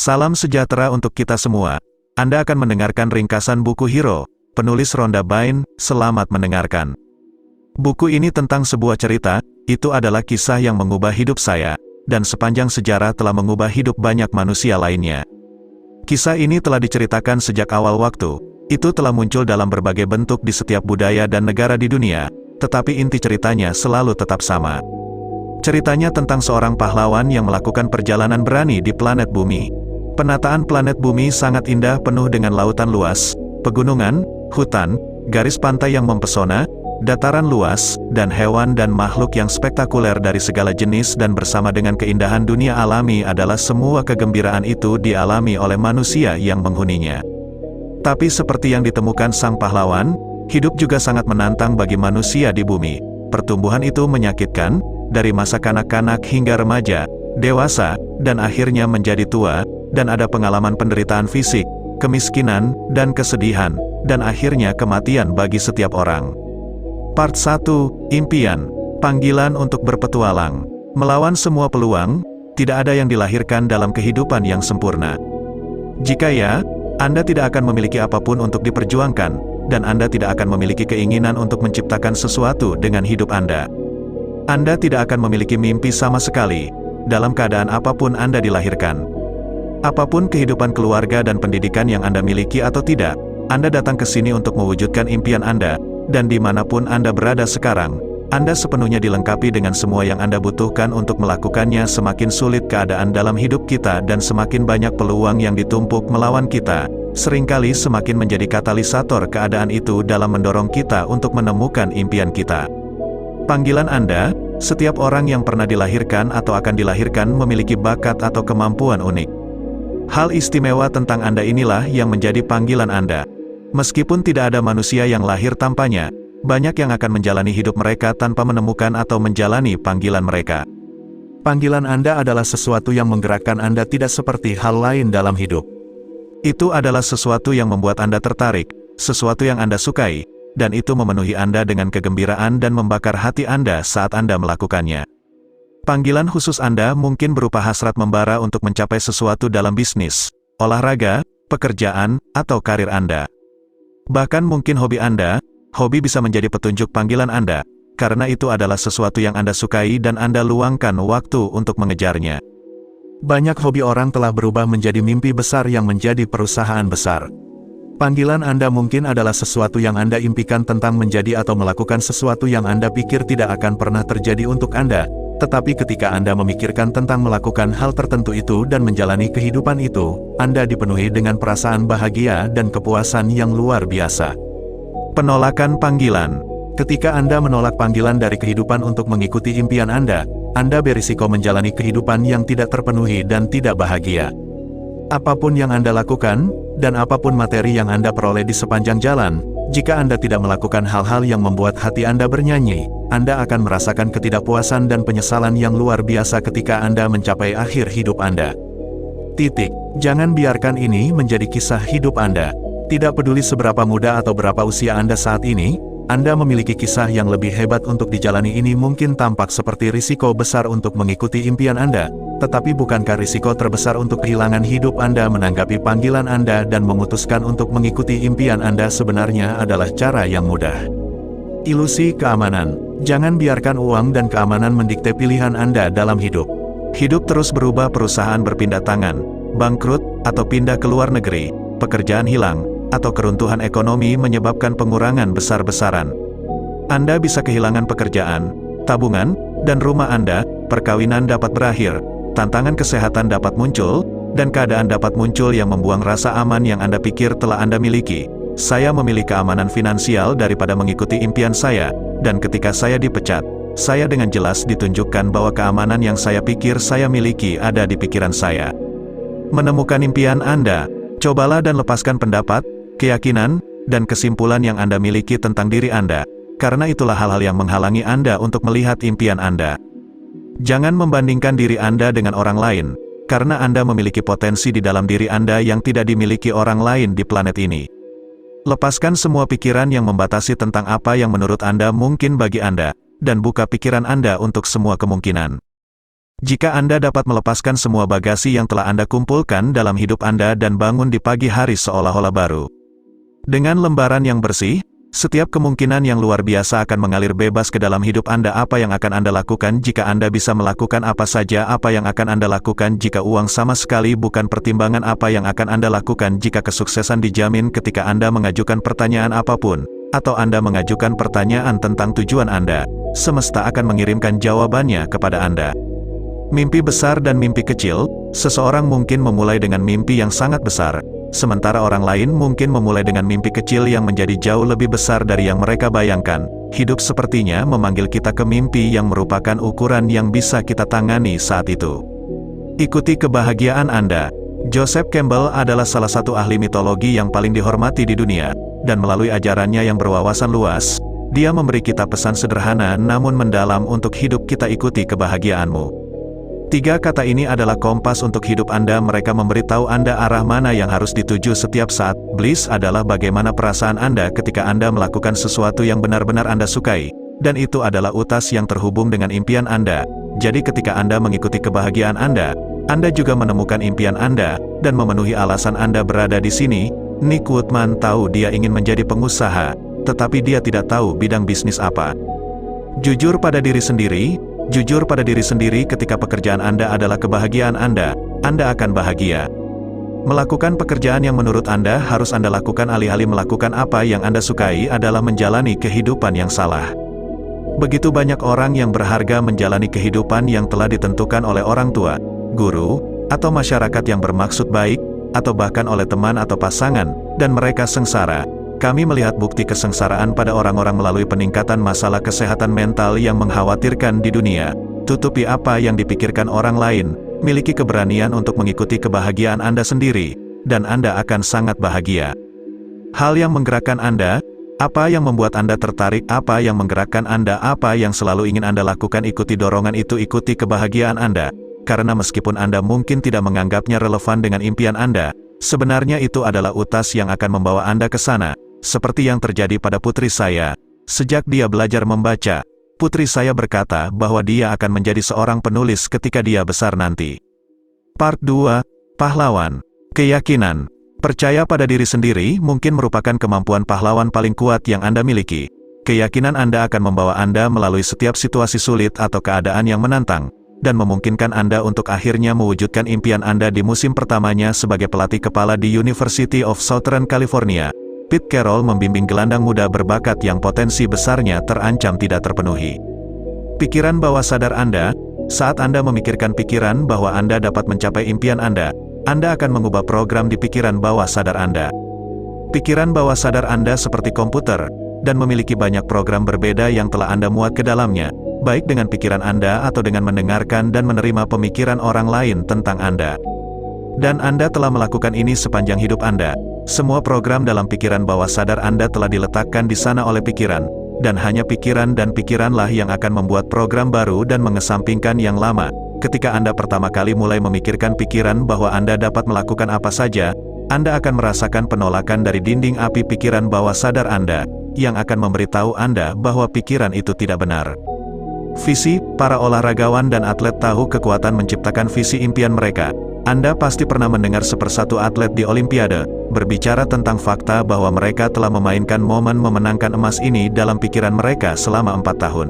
Salam sejahtera untuk kita semua. Anda akan mendengarkan ringkasan buku Hero, penulis Rhonda Byrne. Selamat mendengarkan. Buku ini tentang sebuah cerita, itu adalah kisah yang mengubah hidup saya, dan sepanjang sejarah telah mengubah hidup banyak manusia lainnya. Kisah ini telah diceritakan sejak awal waktu, itu telah muncul dalam berbagai bentuk di setiap budaya dan negara di dunia, tetapi inti ceritanya selalu tetap sama. Ceritanya tentang seorang pahlawan yang melakukan perjalanan berani di planet bumi. Penataan planet bumi sangat indah, penuh dengan lautan luas, pegunungan, hutan, garis pantai yang mempesona, dataran luas, dan hewan dan makhluk yang spektakuler dari segala jenis, dan bersama dengan keindahan dunia alami adalah semua kegembiraan itu dialami oleh manusia yang menghuninya. Tapi seperti yang ditemukan sang pahlawan, hidup juga sangat menantang bagi manusia di bumi. Pertumbuhan itu menyakitkan, dari masa kanak-kanak hingga remaja, dewasa, dan akhirnya menjadi tua, dan ada pengalaman penderitaan fisik, kemiskinan, dan kesedihan, dan akhirnya kematian bagi setiap orang. Part 1, Impian, panggilan untuk berpetualang. Melawan semua peluang, tidak ada yang dilahirkan dalam kehidupan yang sempurna. Jika ya, Anda tidak akan memiliki apapun untuk diperjuangkan, dan Anda tidak akan memiliki keinginan untuk menciptakan sesuatu dengan hidup Anda. Anda tidak akan memiliki mimpi sama sekali, dalam keadaan apapun Anda dilahirkan. Apapun kehidupan keluarga dan pendidikan yang Anda miliki atau tidak, Anda datang ke sini untuk mewujudkan impian Anda, dan dimanapun Anda berada sekarang, Anda sepenuhnya dilengkapi dengan semua yang Anda butuhkan untuk melakukannya. Semakin sulit keadaan dalam hidup kita dan semakin banyak peluang yang ditumpuk melawan kita, seringkali semakin menjadi katalisator keadaan itu dalam mendorong kita untuk menemukan impian kita. Panggilan Anda, setiap orang yang pernah dilahirkan atau akan dilahirkan memiliki bakat atau kemampuan unik. Hal istimewa tentang Anda inilah yang menjadi panggilan Anda. Meskipun tidak ada manusia yang lahir tanpanya, banyak yang akan menjalani hidup mereka tanpa menemukan atau menjalani panggilan mereka. Panggilan Anda adalah sesuatu yang menggerakkan Anda, tidak seperti hal lain dalam hidup. Itu adalah sesuatu yang membuat Anda tertarik, sesuatu yang Anda sukai, dan itu memenuhi Anda dengan kegembiraan dan membakar hati Anda saat Anda melakukannya. Panggilan khusus Anda mungkin berupa hasrat membara untuk mencapai sesuatu dalam bisnis, olahraga, pekerjaan, atau karir Anda. Bahkan mungkin hobi Anda, hobi bisa menjadi petunjuk panggilan Anda, karena itu adalah sesuatu yang Anda sukai dan Anda luangkan waktu untuk mengejarnya. Banyak hobi orang telah berubah menjadi mimpi besar yang menjadi perusahaan besar. Panggilan Anda mungkin adalah sesuatu yang Anda impikan tentang menjadi atau melakukan sesuatu yang Anda pikir tidak akan pernah terjadi untuk Anda. Tetapi ketika Anda memikirkan tentang melakukan hal tertentu itu dan menjalani kehidupan itu, Anda dipenuhi dengan perasaan bahagia dan kepuasan yang luar biasa. Penolakan panggilan. Ketika Anda menolak panggilan dari kehidupan untuk mengikuti impian Anda berisiko menjalani kehidupan yang tidak terpenuhi dan tidak bahagia. Apapun yang Anda lakukan, dan apapun materi yang Anda peroleh di sepanjang jalan, jika Anda tidak melakukan hal-hal yang membuat hati Anda bernyanyi, Anda akan merasakan ketidakpuasan dan penyesalan yang luar biasa ketika Anda mencapai akhir hidup Anda. Jangan biarkan ini menjadi kisah hidup Anda. Tidak peduli seberapa muda atau berapa usia Anda saat ini, Anda memiliki kisah yang lebih hebat untuk dijalani. Ini mungkin tampak seperti risiko besar untuk mengikuti impian Anda, tetapi bukankah risiko terbesar untuk kehilangan hidup Anda menanggapi panggilan Anda dan memutuskan untuk mengikuti impian Anda sebenarnya adalah cara yang mudah. Ilusi keamanan. Jangan biarkan uang dan keamanan mendikte pilihan Anda dalam hidup. Hidup terus berubah, perusahaan berpindah tangan, bangkrut, atau pindah ke luar negeri, pekerjaan hilang, atau keruntuhan ekonomi menyebabkan pengurangan besar-besaran. Anda bisa kehilangan pekerjaan, tabungan, dan rumah Anda, perkawinan dapat berakhir, tantangan kesehatan dapat muncul, dan keadaan dapat muncul yang membuang rasa aman yang Anda pikir telah Anda miliki. Saya memilih keamanan finansial daripada mengikuti impian saya, dan ketika saya dipecat, saya dengan jelas ditunjukkan bahwa keamanan yang saya pikir saya miliki ada di pikiran saya. Menemukan impian Anda. Cobalah dan lepaskan pendapat, keyakinan, dan kesimpulan yang Anda miliki tentang diri Anda, karena itulah hal-hal yang menghalangi Anda untuk melihat impian Anda. Jangan membandingkan diri Anda dengan orang lain, karena Anda memiliki potensi di dalam diri Anda yang tidak dimiliki orang lain di planet ini. Lepaskan semua pikiran yang membatasi tentang apa yang menurut Anda mungkin bagi Anda, dan buka pikiran Anda untuk semua kemungkinan. Jika Anda dapat melepaskan semua bagasi yang telah Anda kumpulkan dalam hidup Anda dan bangun di pagi hari seolah-olah baru. Dengan lembaran yang bersih, setiap kemungkinan yang luar biasa akan mengalir bebas ke dalam hidup Anda. Apa yang akan Anda lakukan jika Anda bisa melakukan apa saja? Apa yang akan Anda lakukan jika uang sama sekali bukan pertimbangan? Apa yang akan Anda lakukan jika kesuksesan dijamin ketika Anda mengajukan pertanyaan apapun? Atau Anda mengajukan pertanyaan tentang tujuan Anda? Semesta akan mengirimkan jawabannya kepada Anda. Mimpi besar dan mimpi kecil, seseorang mungkin memulai dengan mimpi yang sangat besar, sementara orang lain mungkin memulai dengan mimpi kecil yang menjadi jauh lebih besar dari yang mereka bayangkan. Hidup sepertinya memanggil kita ke mimpi yang merupakan ukuran yang bisa kita tangani saat itu. Ikuti kebahagiaan Anda. Joseph Campbell adalah salah satu ahli mitologi yang paling dihormati di dunia, dan melalui ajarannya yang berwawasan luas, dia memberi kita pesan sederhana namun mendalam untuk hidup kita. Ikuti kebahagiaanmu. 3 kata ini adalah kompas untuk hidup Anda. Mereka memberitahu Anda arah mana yang harus dituju setiap saat. Bliss adalah bagaimana perasaan Anda ketika Anda melakukan sesuatu yang benar-benar Anda sukai, dan itu adalah utas yang terhubung dengan impian Anda. Jadi ketika Anda mengikuti kebahagiaan Anda juga menemukan impian Anda, dan memenuhi alasan Anda berada di sini. Nick Woodman tahu dia ingin menjadi pengusaha, tetapi dia tidak tahu bidang bisnis apa. Jujur pada diri sendiri. Jujur pada diri sendiri. Ketika pekerjaan Anda adalah kebahagiaan Anda akan bahagia. Melakukan pekerjaan yang menurut Anda harus Anda lakukan alih-alih melakukan apa yang Anda sukai adalah menjalani kehidupan yang salah. Begitu banyak orang yang berharga menjalani kehidupan yang telah ditentukan oleh orang tua, guru, atau masyarakat yang bermaksud baik, atau bahkan oleh teman atau pasangan, dan mereka sengsara. Kami melihat bukti kesengsaraan pada orang-orang melalui peningkatan masalah kesehatan mental yang mengkhawatirkan di dunia. Tutupi apa yang dipikirkan orang lain, miliki keberanian untuk mengikuti kebahagiaan Anda sendiri, dan Anda akan sangat bahagia. Hal yang menggerakkan Anda, apa yang membuat Anda tertarik, apa yang menggerakkan Anda, apa yang selalu ingin Anda lakukan. Ikuti dorongan itu, ikuti kebahagiaan Anda, karena meskipun Anda mungkin tidak menganggapnya relevan dengan impian Anda, sebenarnya itu adalah utas yang akan membawa Anda ke sana. Seperti yang terjadi pada putri saya. Sejak dia belajar membaca, putri saya berkata bahwa dia akan menjadi seorang penulis ketika dia besar nanti. Part 2. Pahlawan. Keyakinan. Percaya pada diri sendiri mungkin merupakan kemampuan pahlawan paling kuat yang Anda miliki. Keyakinan Anda akan membawa Anda melalui setiap situasi sulit atau keadaan yang menantang, dan memungkinkan Anda untuk akhirnya mewujudkan impian Anda. Di musim pertamanya sebagai pelatih kepala di University of Southern California, Pete Carroll membimbing gelandang muda berbakat yang potensi besarnya terancam tidak terpenuhi. Pikiran bawah sadar Anda. Saat Anda memikirkan pikiran bahwa Anda dapat mencapai impian Anda akan mengubah program di pikiran bawah sadar Anda. Pikiran bawah sadar Anda seperti komputer, dan memiliki banyak program berbeda yang telah Anda muat ke dalamnya, baik dengan pikiran Anda atau dengan mendengarkan dan menerima pemikiran orang lain tentang Anda. Dan Anda telah melakukan ini sepanjang hidup Anda. Semua program dalam pikiran bawah sadar Anda telah diletakkan di sana oleh pikiran, dan hanya pikiran dan pikiranlah yang akan membuat program baru dan mengesampingkan yang lama. Ketika Anda pertama kali mulai memikirkan pikiran bahwa Anda dapat melakukan apa saja, Anda akan merasakan penolakan dari dinding api pikiran bawah sadar Anda, yang akan memberitahu Anda bahwa pikiran itu tidak benar. Visi. Para olahragawan dan atlet tahu kekuatan menciptakan visi impian mereka. Anda pasti pernah mendengar sepersatu atlet di Olimpiade berbicara tentang fakta bahwa mereka telah memainkan momen memenangkan emas ini dalam pikiran mereka selama 4 tahun.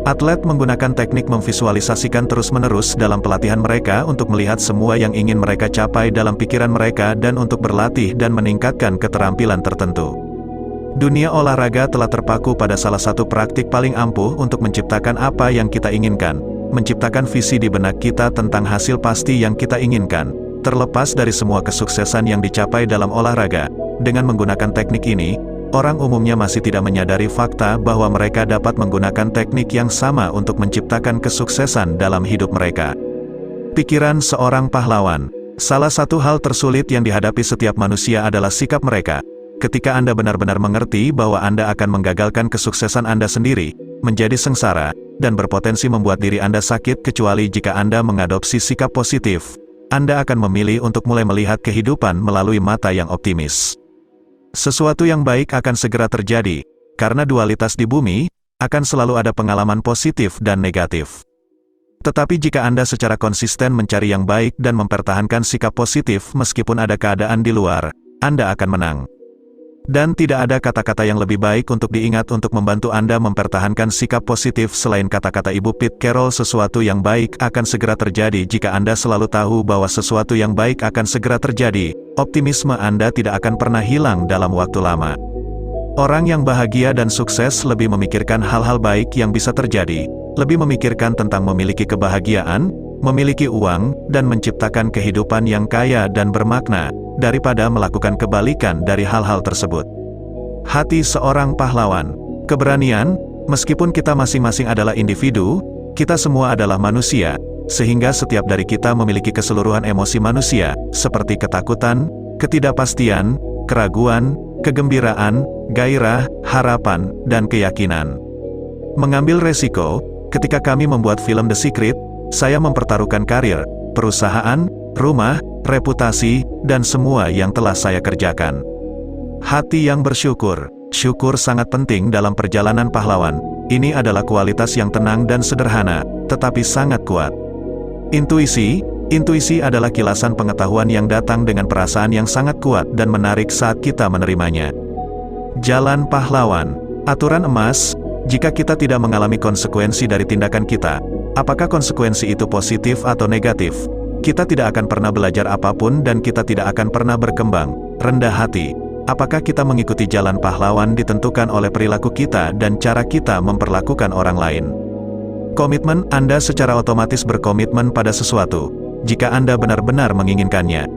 Atlet menggunakan teknik memvisualisasikan terus-menerus dalam pelatihan mereka untuk melihat semua yang ingin mereka capai dalam pikiran mereka dan untuk berlatih dan meningkatkan keterampilan tertentu. Dunia olahraga telah terpaku pada salah satu praktik paling ampuh untuk menciptakan apa yang kita inginkan. Menciptakan visi di benak kita tentang hasil pasti yang kita inginkan. Terlepas dari semua kesuksesan yang dicapai dalam olahraga, dengan menggunakan teknik ini, orang umumnya masih tidak menyadari fakta bahwa mereka dapat menggunakan teknik yang sama untuk menciptakan kesuksesan dalam hidup mereka. Pikiran seorang pahlawan. Salah satu hal tersulit yang dihadapi setiap manusia adalah sikap mereka. Ketika Anda benar-benar mengerti bahwa Anda akan menggagalkan kesuksesan Anda sendiri, menjadi sengsara, dan berpotensi membuat diri Anda sakit. Kecuali jika Anda mengadopsi sikap positif, Anda akan memilih untuk mulai melihat kehidupan melalui mata yang optimis. Sesuatu yang baik akan segera terjadi, karena dualitas di bumi, akan selalu ada pengalaman positif dan negatif. Tetapi jika Anda secara konsisten mencari yang baik dan mempertahankan sikap positif meskipun ada keadaan di luar, Anda akan menang. Dan tidak ada kata-kata yang lebih baik untuk diingat untuk membantu Anda mempertahankan sikap positif selain kata-kata Ibu Pete Carroll, sesuatu yang baik akan segera terjadi jika Anda selalu tahu bahwa sesuatu yang baik akan segera terjadi. Optimisme Anda tidak akan pernah hilang dalam waktu lama. Orang yang bahagia dan sukses lebih memikirkan hal-hal baik yang bisa terjadi, lebih memikirkan tentang memiliki kebahagiaan, memiliki uang, dan menciptakan kehidupan yang kaya dan bermakna, daripada melakukan kebalikan dari hal-hal tersebut. Hati seorang pahlawan. Keberanian, meskipun kita masing-masing adalah individu, kita semua adalah manusia, sehingga setiap dari kita memiliki keseluruhan emosi manusia, seperti ketakutan, ketidakpastian, keraguan, kegembiraan, gairah, harapan, dan keyakinan. Mengambil resiko. Ketika kami membuat film The Secret, saya mempertaruhkan karir, perusahaan, rumah, reputasi, dan semua yang telah saya kerjakan. Hati yang bersyukur. Syukur sangat penting dalam perjalanan pahlawan. Ini adalah kualitas yang tenang dan sederhana, tetapi sangat kuat. Intuisi. Intuisi adalah kilasan pengetahuan yang datang dengan perasaan yang sangat kuat dan menarik saat kita menerimanya. Jalan pahlawan. Aturan emas. Jika kita tidak mengalami konsekuensi dari tindakan kita, apakah konsekuensi itu positif atau negatif? Kita tidak akan pernah belajar apapun dan kita tidak akan pernah berkembang. Rendah hati. Apakah kita mengikuti jalan pahlawan ditentukan oleh perilaku kita dan cara kita memperlakukan orang lain? Komitmen. Anda secara otomatis berkomitmen pada sesuatu, jika Anda benar-benar menginginkannya.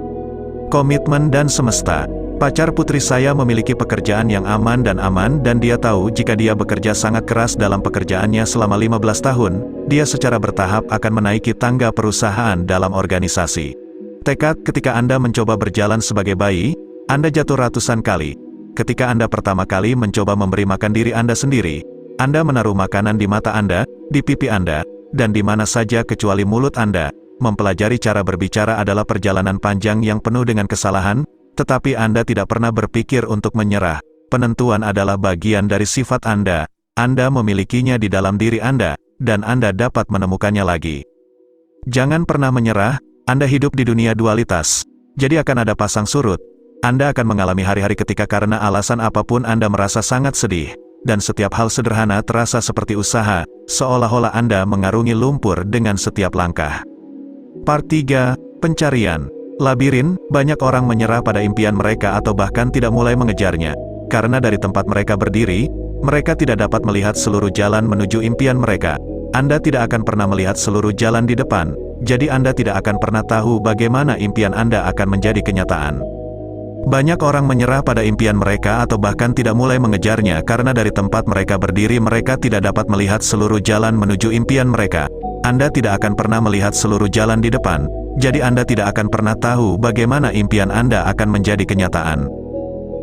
Komitmen dan semesta. Pacar putri saya memiliki pekerjaan yang aman dan dia tahu jika dia bekerja sangat keras dalam pekerjaannya selama 15 tahun, dia secara bertahap akan menaiki tangga perusahaan dalam organisasi. Tekad. Ketika Anda mencoba berjalan sebagai bayi, Anda jatuh ratusan kali. Ketika Anda pertama kali mencoba memberi makan diri Anda sendiri, Anda menaruh makanan di mata Anda, di pipi Anda, dan di mana saja kecuali mulut Anda. Mempelajari cara berbicara adalah perjalanan panjang yang penuh dengan kesalahan, tetapi Anda tidak pernah berpikir untuk menyerah. Penentuan adalah bagian dari sifat Anda. Anda memilikinya di dalam diri Anda, dan Anda dapat menemukannya lagi. Jangan pernah menyerah. Anda hidup di dunia dualitas, jadi akan ada pasang surut. Anda akan mengalami hari-hari ketika karena alasan apapun Anda merasa sangat sedih, dan setiap hal sederhana terasa seperti usaha, seolah-olah Anda mengarungi lumpur dengan setiap langkah. Part 3. Pencarian. Labirin. Banyak orang menyerah pada impian mereka atau bahkan tidak mulai mengejarnya, karena dari tempat mereka berdiri, mereka tidak dapat melihat seluruh jalan menuju impian mereka. Anda tidak akan pernah melihat seluruh jalan di depan, jadi Anda tidak akan pernah tahu bagaimana impian Anda akan menjadi kenyataan. Banyak orang menyerah pada impian mereka atau bahkan tidak mulai mengejarnya karena dari tempat mereka berdiri mereka tidak dapat melihat seluruh jalan menuju impian mereka. Anda tidak akan pernah melihat seluruh jalan di depan, jadi Anda tidak akan pernah tahu bagaimana impian Anda akan menjadi kenyataan.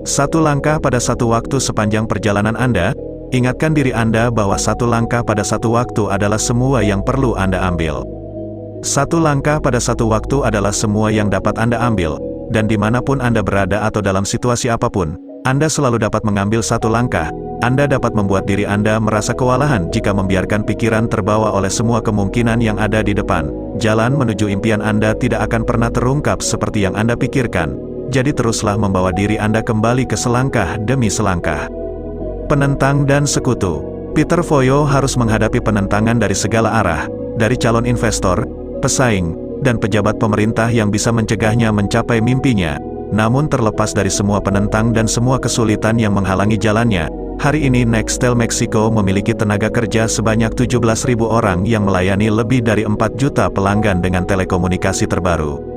Satu langkah pada satu waktu sepanjang perjalanan Anda. Ingatkan diri Anda bahwa satu langkah pada satu waktu adalah semua yang perlu Anda ambil. Satu langkah pada satu waktu adalah semua yang dapat Anda ambil, dan dimanapun Anda berada atau dalam situasi apapun, Anda selalu dapat mengambil satu langkah. Anda dapat membuat diri Anda merasa kewalahan jika membiarkan pikiran terbawa oleh semua kemungkinan yang ada di depan. Jalan menuju impian Anda tidak akan pernah terungkap seperti yang Anda pikirkan, jadi teruslah membawa diri Anda kembali ke selangkah demi selangkah. Penentang dan sekutu. Peter Foyo harus menghadapi penentangan dari segala arah, dari calon investor, pesaing, dan pejabat pemerintah yang bisa mencegahnya mencapai mimpinya. Namun terlepas dari semua penentang dan semua kesulitan yang menghalangi jalannya, hari ini Nextel Meksiko memiliki tenaga kerja sebanyak 17.000 orang yang melayani lebih dari 4 juta pelanggan dengan telekomunikasi terbaru.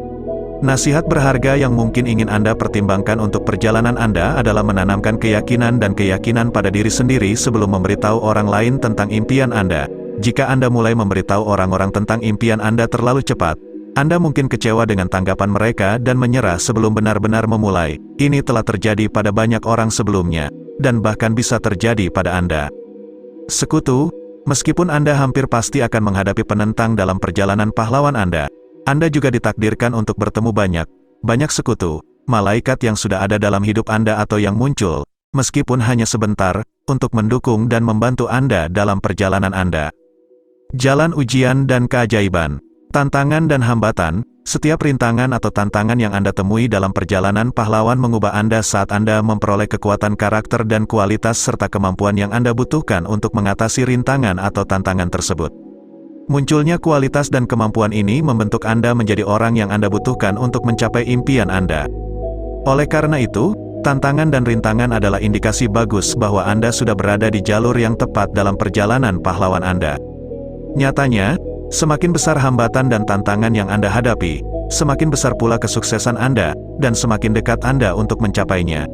Nasihat berharga yang mungkin ingin Anda pertimbangkan untuk perjalanan Anda adalah menanamkan keyakinan dan keyakinan pada diri sendiri sebelum memberitahu orang lain tentang impian Anda. Jika Anda mulai memberitahu orang-orang tentang impian Anda terlalu cepat, Anda mungkin kecewa dengan tanggapan mereka dan menyerah sebelum benar-benar memulai. Ini telah terjadi pada banyak orang sebelumnya, dan bahkan bisa terjadi pada Anda. Sekutu. Meskipun Anda hampir pasti akan menghadapi penentang dalam perjalanan pahlawan Anda juga ditakdirkan untuk bertemu banyak sekutu, malaikat yang sudah ada dalam hidup Anda atau yang muncul, meskipun hanya sebentar, untuk mendukung dan membantu Anda dalam perjalanan Anda. Jalan ujian dan keajaiban. Tantangan dan hambatan. Setiap rintangan atau tantangan yang Anda temui dalam perjalanan pahlawan mengubah Anda saat Anda memperoleh kekuatan karakter dan kualitas serta kemampuan yang Anda butuhkan untuk mengatasi rintangan atau tantangan tersebut. Munculnya kualitas dan kemampuan ini membentuk Anda menjadi orang yang Anda butuhkan untuk mencapai impian Anda. Oleh karena itu, tantangan dan rintangan adalah indikasi bagus bahwa Anda sudah berada di jalur yang tepat dalam perjalanan pahlawan Anda. Nyatanya, semakin besar hambatan dan tantangan yang Anda hadapi, semakin besar pula kesuksesan Anda, dan semakin dekat Anda untuk mencapainya.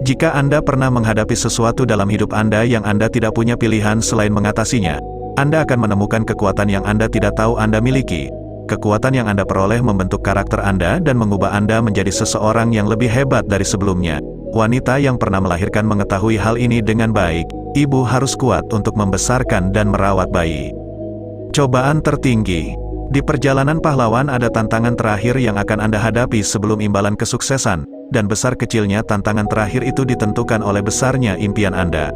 Jika Anda pernah menghadapi sesuatu dalam hidup Anda yang Anda tidak punya pilihan selain mengatasinya, Anda akan menemukan kekuatan yang Anda tidak tahu Anda miliki. Kekuatan yang Anda peroleh membentuk karakter Anda dan mengubah Anda menjadi seseorang yang lebih hebat dari sebelumnya. Wanita yang pernah melahirkan mengetahui hal ini dengan baik. Ibu harus kuat untuk membesarkan dan merawat bayi. Cobaan tertinggi. Di perjalanan pahlawan ada tantangan terakhir yang akan Anda hadapi sebelum imbalan kesuksesan, dan besar kecilnya tantangan terakhir itu ditentukan oleh besarnya impian Anda.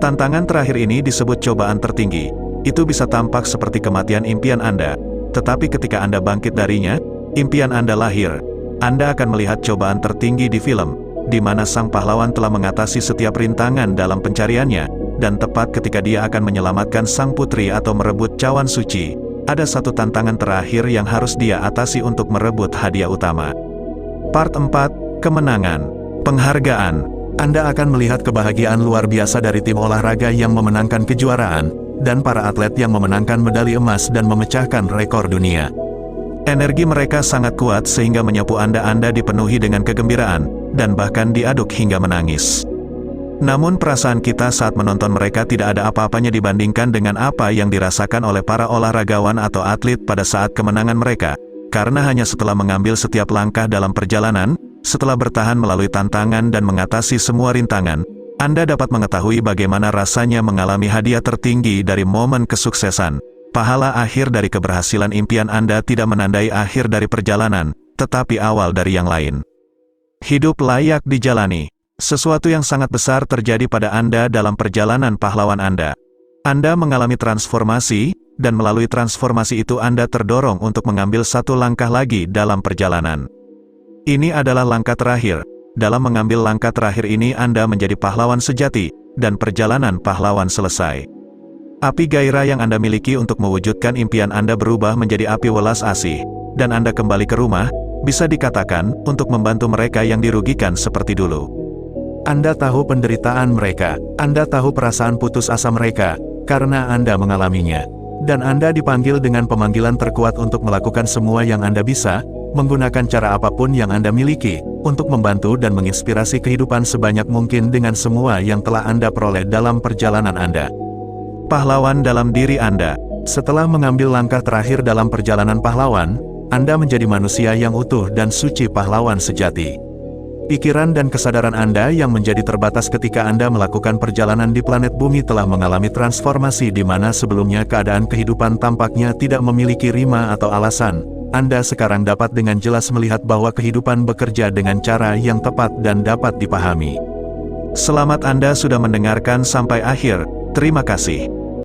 Tantangan terakhir ini disebut cobaan tertinggi. Itu bisa tampak seperti kematian impian Anda, tetapi ketika Anda bangkit darinya, impian Anda lahir. Anda akan melihat cobaan tertinggi di film, di mana sang pahlawan telah mengatasi setiap rintangan dalam pencariannya, dan tepat ketika dia akan menyelamatkan sang putri atau merebut cawan suci, ada satu tantangan terakhir yang harus dia atasi untuk merebut hadiah utama. Part 4, Kemenangan. Penghargaan. Anda akan melihat kebahagiaan luar biasa dari tim olahraga yang memenangkan kejuaraan, dan para atlet yang memenangkan medali emas dan memecahkan rekor dunia. Energi mereka sangat kuat sehingga menyapu Anda dipenuhi dengan kegembiraan, dan bahkan diaduk hingga menangis. Namun perasaan kita saat menonton mereka tidak ada apa-apanya dibandingkan dengan apa yang dirasakan oleh para olahragawan atau atlet pada saat kemenangan mereka. Karena hanya setelah mengambil setiap langkah dalam perjalanan, setelah bertahan melalui tantangan dan mengatasi semua rintangan, Anda dapat mengetahui bagaimana rasanya mengalami hadiah tertinggi dari momen kesuksesan. Pahala akhir dari keberhasilan impian Anda tidak menandai akhir dari perjalanan, tetapi awal dari yang lain. Hidup layak dijalani. Sesuatu yang sangat besar terjadi pada Anda dalam perjalanan pahlawan Anda. Anda mengalami transformasi, dan melalui transformasi itu Anda terdorong untuk mengambil satu langkah lagi dalam perjalanan. Ini adalah langkah terakhir. Dalam mengambil langkah terakhir ini Anda menjadi pahlawan sejati, dan perjalanan pahlawan selesai. Api gairah yang Anda miliki untuk mewujudkan impian Anda berubah menjadi api welas asih, dan Anda kembali ke rumah, bisa dikatakan, untuk membantu mereka yang dirugikan seperti dulu. Anda tahu penderitaan mereka, Anda tahu perasaan putus asa mereka, karena Anda mengalaminya. Dan Anda dipanggil dengan pemanggilan terkuat untuk melakukan semua yang Anda bisa, menggunakan cara apapun yang Anda miliki, untuk membantu dan menginspirasi kehidupan sebanyak mungkin dengan semua yang telah Anda peroleh dalam perjalanan Anda. Pahlawan dalam diri Anda. Setelah mengambil langkah terakhir dalam perjalanan pahlawan, Anda menjadi manusia yang utuh dan suci pahlawan sejati. Pikiran dan kesadaran Anda yang menjadi terbatas ketika Anda melakukan perjalanan di planet bumi telah mengalami transformasi di mana sebelumnya keadaan kehidupan tampaknya tidak memiliki rima atau alasan. Anda sekarang dapat dengan jelas melihat bahwa kehidupan bekerja dengan cara yang tepat dan dapat dipahami. Selamat Anda sudah mendengarkan sampai akhir. Terima kasih.